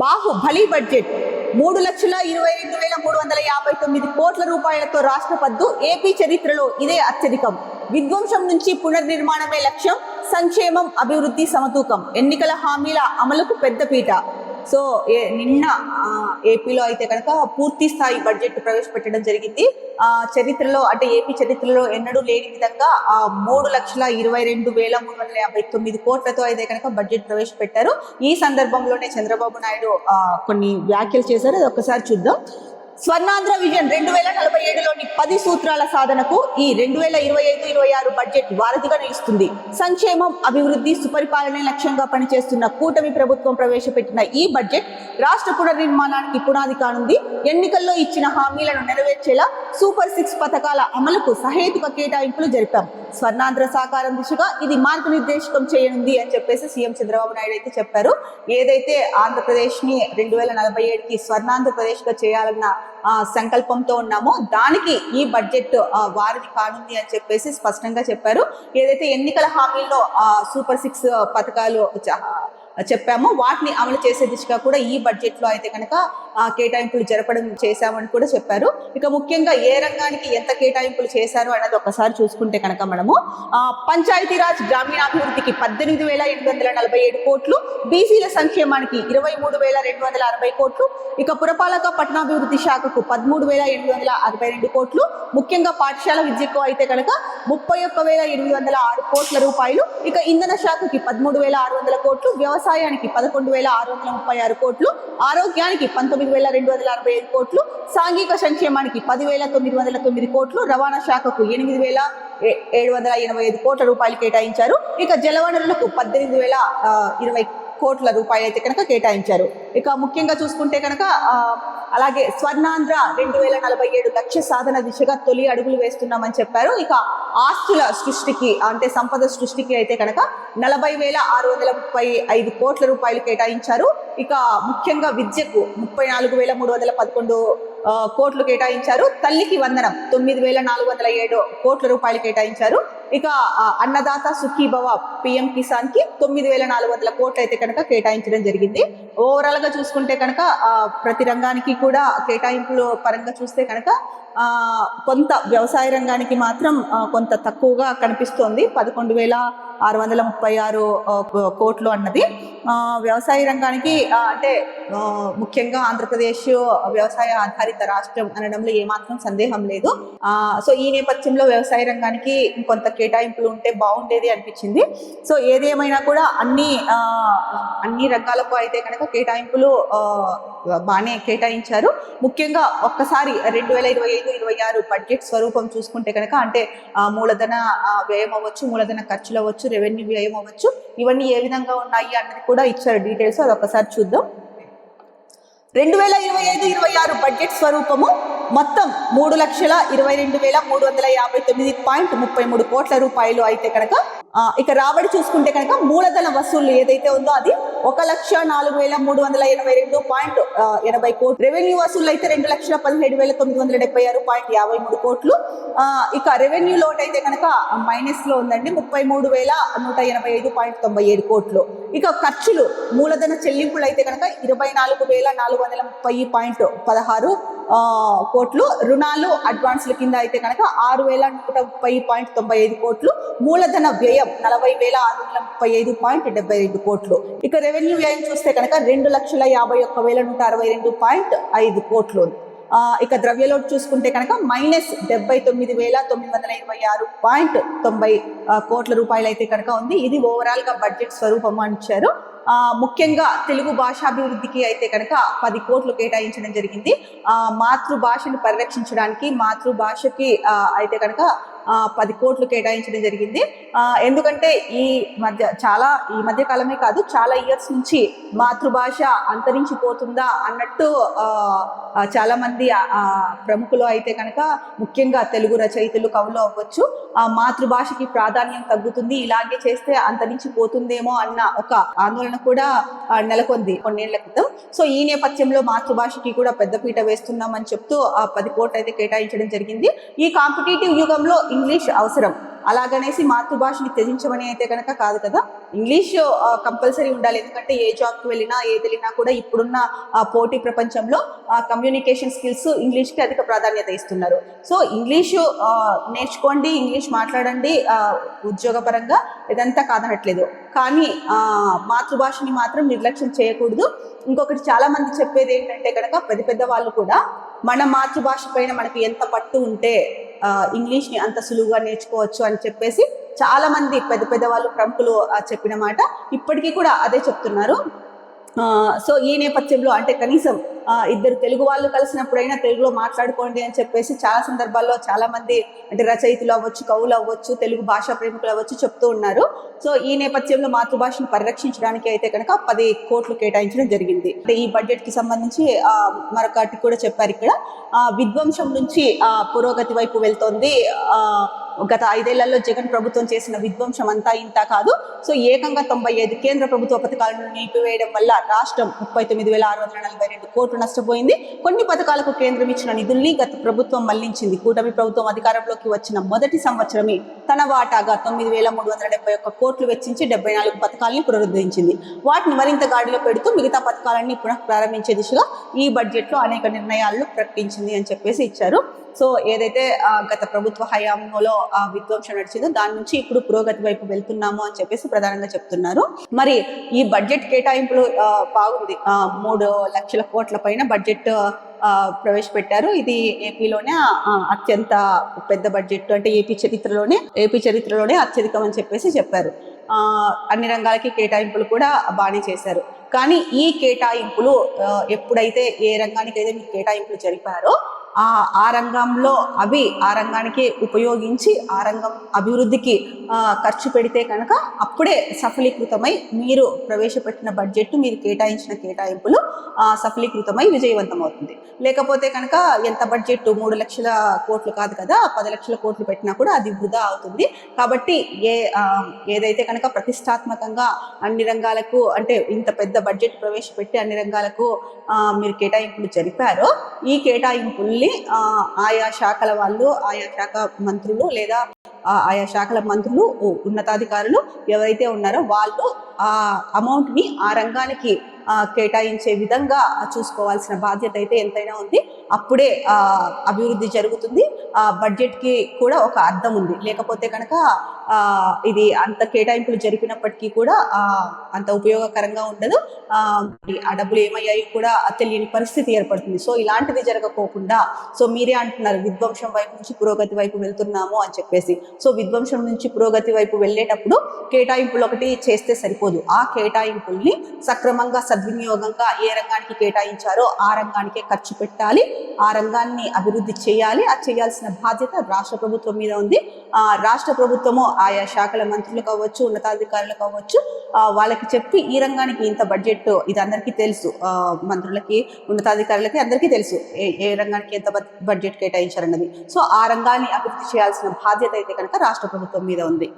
Baahubali budget 3,22,359 కోట్ల రూపాయలతో రాష్ట్ర పద్దు ఏపీ చరిత్రలో ఇదే అత్యధికం. విధ్వంసం నుంచి పునర్నిర్మాణమే లక్ష్యం, సంక్షేమం అభివృద్ధి సమతూకం, ఎన్నికల హామీల అమలుకు పెద్దపీట. సో నిన్న ఏపీలో అయితే కనుక పూర్తి స్థాయి బడ్జెట్ ప్రవేశపెట్టడం జరిగింది. చరిత్రలో అంటే ఏపీ చరిత్రలో ఎన్నడూ లేని విధంగా 3,22,359 కోట్లతో అయితే కనుక బడ్జెట్ ప్రవేశపెట్టారు. ఈ సందర్భంలోనే చంద్రబాబు నాయుడు కొన్ని వ్యాఖ్యలు చేశారు. అది ఒక్కసారి చూద్దాం. స్వర్ణాంధ్ర విజన్ 2047లోని 10 సూత్రాల సాధనకు ఈ 2025-26 బడ్జెట్ వారధిగా నిలుస్తుంది. సంక్షేమం అభివృద్ధి సుపరిపాలనే లక్ష్యంగా పనిచేస్తున్న కూటమి ప్రభుత్వం ప్రవేశపెట్టిన ఈ బడ్జెట్ రాష్ట్ర పునర్నిర్మాణానికి పునాది కానుంది. ఎన్నికల్లో ఇచ్చిన హామీలను నెరవేర్చేలా సూపర్ 6 పథకాల అమలుకు సహేతుక కేటాయింపులు జరిపాం. స్వర్ణాంధ్ర సాకారం దిశగా ఇది మార్గనిర్దేశకం చేయనుంది అని చెప్పేసి సీఎం చంద్రబాబు నాయుడు అయితే చెప్పారు. ఏదైతే ఆంధ్రప్రదేశ్ ని 2047కి స్వర్ణాంధ్రప్రదేశ్ గా చేయాలన్న సంకల్పంతో ఉన్నామో దానికి ఈ బడ్జెట్ వారిది కానుంది అని చెప్పేసి స్పష్టంగా చెప్పారు. ఏదైతే ఎన్నికల హామీల్లో సూపర్ 6 పథకాలు చెప్పామో వాటిని అమలు చేసే దిశగా కూడా ఈ బడ్జెట్ లో అయితే కనుక కేటాయింపులు జరపడం చేశామని కూడా చెప్పారు. ఇక ముఖ్యంగా ఏ రంగానికి ఎంత కేటాయింపులు చేశారు అన్నది ఒకసారి చూసుకుంటే కనుక మనము పంచాయతీరాజ్ గ్రామీణాభివృద్ధికి 18,847 కోట్లు, బీసీల సంక్షేమానికి 23,260 కోట్లు, ఇక పురపాలక పట్టణాభివృద్ధి శాఖకు 13,862 కోట్లు, ముఖ్యంగా పాఠశాల విద్యకు అయితే కనుక 31,806 కోట్ల రూపాయలు, ఇక ఇంధన శాఖకి 13,600 కోట్లు, వ్యవసాయానికి 11,636 కోట్లు, ఆరోగ్యానికి 19,265 కోట్లు, సాంఘిక సంక్షేమానికి 10,909 కోట్లు, రవాణా శాఖకు 8,785 కోట్ల రూపాయలు కేటాయించారు. ఇక జలవనరులకు 18,020 కోట్ల రూపాయలు అయితే కనుక కేటాయించారు. ఇక ముఖ్యంగా చూసుకుంటే కనుక అలాగే స్వర్ణాంధ్ర 2047 లక్ష్య సాధన దిశగా తొలి అడుగులు వేస్తున్నామని చెప్పారు. ఇక ఆస్తుల సృష్టికి అంటే సంపద సృష్టికి అయితే కనుక 40,635 కోట్ల రూపాయలు కేటాయించారు. ఇక ముఖ్యంగా విద్యకు 34,311 కోట్లు కేటాయించారు. తల్లికి వందనం 9,407 కోట్ల రూపాయలు కేటాయించారు. ఇక అన్నదాత సుఖీభవ పిఎం కిసాన్ కి 9,400 కోట్లు అయితే కనుక కేటాయించడం జరిగింది. ఓవరాల్ గా చూసుకుంటే కనుక ప్రతి రంగానికి కూడా కేటాయింపులు పరంగా చూస్తే కనుక కొంత వ్యవసాయ రంగానికి మాత్రం కొంత తక్కువగా కనిపిస్తోంది. 11,636 కోట్లు అన్నది వ్యవసాయ రంగానికి అంటే ముఖ్యంగా ఆంధ్రప్రదేశ్ వ్యవసాయ ఆధారిత రాష్ట్రం అనడంలో ఏమాత్రం సందేహం లేదు. సో ఈ నేపథ్యంలో వ్యవసాయ రంగానికి కొంత కేటాయింపులు ఉంటే బాగుండేది అనిపించింది. సో ఏదేమైనా కూడా అన్ని రంగాలకు అయితే కనుక కేటాయింపులు బాగానే కేటాయించారు. ముఖ్యంగా ఒక్కసారి 2025-26 బడ్జెట్ స్వరూపం చూసుకుంటే కనుక అంటే మూలధన వ్యయం అవ్వచ్చు, మూలధన ఖర్చులు అవ్వచ్చు, రెవెన్యూ వ్యయం అవ్వచ్చు, ఇవన్నీ ఏ విధంగా ఉన్నాయి అన్నది కూడా ఇచ్చారు డీటెయిల్స్. అది ఒకసారి చూద్దాం. 2025-26 బడ్జెట్ స్వరూపము మొత్తం 3,22,359.33 కోట్ల రూపాయలు అయితే కనుక ఇక రాబడి చూసుకుంటే కనుక మూలధన వసూళ్లు ఏదైతే ఉందో అది 1,04,382.80 కోట్లు, రెవెన్యూ వసూళ్లు అయితే 2,17,976.53 కోట్లు. ఇక రెవెన్యూ లోట్ అయితే కనుక మైనస్ లో ఉందండి, 33,185.97 కోట్లు. ఇక ఖర్చులు మూలధన చెల్లింపులు అయితే కనుక 24,430.16 కోట్లు, రుణాలు అడ్వాన్స్ల కింద అయితే కనుక 6,130.95 కోట్లు, మూలధన వ్యయం 40,635.75 కోట్లు. ఇక రెవెన్యూ వ్యయం చూస్తే కనుక 2,51,162.5 కోట్లు. ఇక ద్రవ్యలోటు చూసుకుంటే కనుక -79,926.90 కోట్ల రూపాయలు అయితే కనుక ఉంది. ఇది ఓవరాల్ గా బడ్జెట్ స్వరూపం అంటారు. ముఖ్యంగా తెలుగు భాషాభివృద్ధికి అయితే కనుక 10 కోట్లు కేటాయించడం జరిగింది. మాతృభాషను పరిరక్షించడానికి మాతృభాషకి అయితే కనుక 10 కోట్లు కేటాయించడం జరిగింది. ఎందుకంటే ఈ మధ్య కాలమే కాదు, చాలా ఇయర్స్ నుంచి మాతృభాష అంతరించిపోతుందా అన్నట్టు చాలా మంది ప్రముఖులు అయితే కనుక ముఖ్యంగా తెలుగు రచయితలు, కవులు అవ్వచ్చు, మాతృభాషకి ప్రాధాన్యం తగ్గుతుంది, ఇలాగే చేస్తే అంతరించిపోతుందేమో అన్న ఒక ఆందోళన కూడా నెలకొంది కొన్నేళ్ల క్రితం. సో ఈ నేపథ్యంలో మాతృభాషకి కూడా పెద్దపీట వేస్తున్నామని చెప్తూ 10 కోట్లు అయితే కేటాయించడం జరిగింది. ఈ కాంపిటేటివ్ యుగంలో ఇంగ్లీష్ అవసరం, అలాగనేసి మాతృభాషని త్యజించమని అయితే కనుక కాదు కదా. ఇంగ్లీష్ కంపల్సరీ ఉండాలి, ఎందుకంటే ఏ జాబ్కి వెళ్ళినా ఏది వెళ్ళినా కూడా ఇప్పుడున్న పోటీ ప్రపంచంలో కమ్యూనికేషన్ స్కిల్స్ ఇంగ్లీష్కి అధిక ప్రాధాన్యత ఇస్తున్నారు. సో ఇంగ్లీషు నేర్చుకోండి, ఇంగ్లీష్ మాట్లాడండి ఉద్యోగపరంగా, ఇదంతా కాదనట్లేదు. కానీ మాతృభాషని మాత్రం నిర్లక్ష్యం చేయకూడదు. ఇంకొకటి చాలా మంది చెప్పేది ఏంటంటే కనుక పెద్ద పెద్ద వాళ్ళు కూడా మన మాతృభాష పైన మనకి ఎంత పట్టు ఉంటే ఇంగ్లీష్ని అంత సులువుగా నేర్చుకోవచ్చు అని చెప్పేసి చాలా మంది పెద్ద పెద్ద వాళ్ళు ప్రముఖులు చెప్పిన మాట ఇప్పటికీ కూడా అదే చెప్తున్నారు. సో ఈ నేపథ్యంలో అంటే కనీసం ఇద్దరు తెలుగు వాళ్ళు కలిసినప్పుడైనా తెలుగులో మాట్లాడుకోండి అని చెప్పేసి చాలా సందర్భాల్లో చాలా మంది అంటే రచయితలు అవ్వచ్చు, కవులు అవ్వచ్చు, తెలుగు భాషా ప్రేమికులు అవ్వచ్చు చెప్తూ ఉన్నారు. సో ఈ నేపథ్యంలో మాతృభాషను పరిరక్షించడానికి అయితే కనుక 10 కోట్లు కేటాయించడం జరిగింది. అంటే ఈ బడ్జెట్ కి సంబంధించి మరొకటి కూడా చెప్పారు ఇక్కడ, విధ్వంసం నుంచి పురోగతి వైపు వెళ్తోంది. గత 5 ఏళ్లలో జగన్ ప్రభుత్వం చేసిన విధ్వంసం అంతా ఇంత కాదు. సో ఏకంగా 95 కేంద్ర ప్రభుత్వ పథకాలను నిలిపివేయడం వల్ల రాష్ట్రం 39,642 కోట్లు నష్టపోయింది. కొన్ని పథకాలకు కేంద్రం ఇచ్చిన నిధుల్ని గత ప్రభుత్వం మళ్లించింది. కూటమి ప్రభుత్వం అధికారంలోకి వచ్చిన మొదటి సంవత్సరమే తన వాటాగా 9,371 కోట్లు వెచ్చించి 74 పథకాలని పునరుద్ధరించింది. వాటిని మరింత గాడిలో పెడుతూ మిగతా పథకాలన్నీ పునః ప్రారంభించే దిశగా ఈ బడ్జెట్లో అనేక నిర్ణయాలను ప్రకటించింది అని చెప్పేసి ఇచ్చారు. సో ఏదైతే గత ప్రభుత్వ హయాంలో విధ్వంసం నడిచిందో దాని నుంచి ఇప్పుడు పురోగతి వైపు వెళ్తున్నాము అని చెప్పేసి ప్రధానంగా చెప్తున్నారు. మరి ఈ బడ్జెట్ కేటాయింపులు బాగుంది. 3 లక్షల కోట్ల పైన బడ్జెట్ ప్రవేశపెట్టారు. ఇది ఏపీలోనే అత్యంత పెద్ద బడ్జెట్, అంటే ఏపీ చరిత్రలోనే అత్యధికం అని చెప్పేసి చెప్పారు. అన్ని రంగాలకి కేటాయింపులు కూడా బాగానే చేశారు. కానీ ఈ కేటాయింపులు ఎప్పుడైతే ఏ రంగానికైతే మీరు కేటాయింపులు జరిపారో ఆ రంగంలో ఆ రంగానికి ఉపయోగించి ఆ రంగం అభివృద్ధికి ఖర్చు పెడితే కనుక అప్పుడే సఫలీకృతమై మీరు ప్రవేశపెట్టిన బడ్జెట్, మీరు కేటాయించిన కేటాయింపులు సఫలీకృతమై విజయవంతం అవుతుంది. లేకపోతే కనుక ఎంత బడ్జెట్ 3 లక్షల కోట్లు కాదు కదా, 10 లక్షల కోట్లు పెట్టినా కూడా అది వృధా అవుతుంది. కాబట్టి ఏదైతే కనుక ప్రతిష్టాత్మకంగా అన్ని రంగాలకు అంటే ఇంత పెద్ద బడ్జెట్ ప్రవేశపెట్టి అన్ని రంగాలకు మీరు కేటాయింపులు జరిపారో ఈ కేటాయింపుల్ని ఆయా శాఖల వాళ్ళు, ఆయా శాఖ మంత్రులు లేదా ఆయా శాఖల మంత్రులు, ఉన్నతాధికారులు ఎవరైతే ఉన్నారో వాళ్ళు ఆ అమౌంట్ని ఆ రంగానికి కేటాయించే విధంగా చూసుకోవాల్సిన బాధ్యత అయితే ఎంతైనా ఉంది. అప్పుడే అభివృద్ధి జరుగుతుంది. బడ్జెట్కి కూడా ఒక అర్థం ఉంది. లేకపోతే కనుక ఇది అంత కేటాయింపులు జరిపినప్పటికీ కూడా అంత ఉపయోగకరంగా ఉండదు. ఆ డబ్బులు ఏమయ్యాయి కూడా తెలియని పరిస్థితి ఏర్పడుతుంది. సో ఇలాంటిది జరగకోకుండా, సో మీరే అంటున్నారు విధ్వంసం వైపు నుంచి పురోగతి వైపు వెళ్తున్నాము అని చెప్పేసి. సో విధ్వంసం నుంచి పురోగతి వైపు వెళ్ళేటప్పుడు కేటాయింపులు ఒకటి చేస్తే సరిపోదు. ఆ కేటాయింపుల్ని సక్రమంగా సద్వినియోగంగా ఏ రంగానికి కేటాయించారో ఆ రంగానికే ఖర్చు పెట్టాలి, ఆ రంగాన్ని అభివృద్ధి చేయాలి. అది చేయాల్సిన బాధ్యత రాష్ట్ర ప్రభుత్వం మీద ఉంది. రాష్ట్ర ప్రభుత్వము ఆయా శాఖల మంత్రులు కావచ్చు, ఉన్నతాధికారులు కావచ్చు, వాళ్ళకి చెప్పి ఈ రంగానికి ఇంత బడ్జెట్, ఇది అందరికీ తెలుసు, మంత్రులకి ఉన్నతాధికారులకి అందరికీ తెలుసు ఏ రంగానికి ఎంత బడ్జెట్ కేటాయించారన్నది. సో ఆ రంగాన్ని అభివృద్ధి చేయాల్సిన బాధ్యత అయితే కనుక రాష్ట్ర ప్రభుత్వం మీద ఉంది.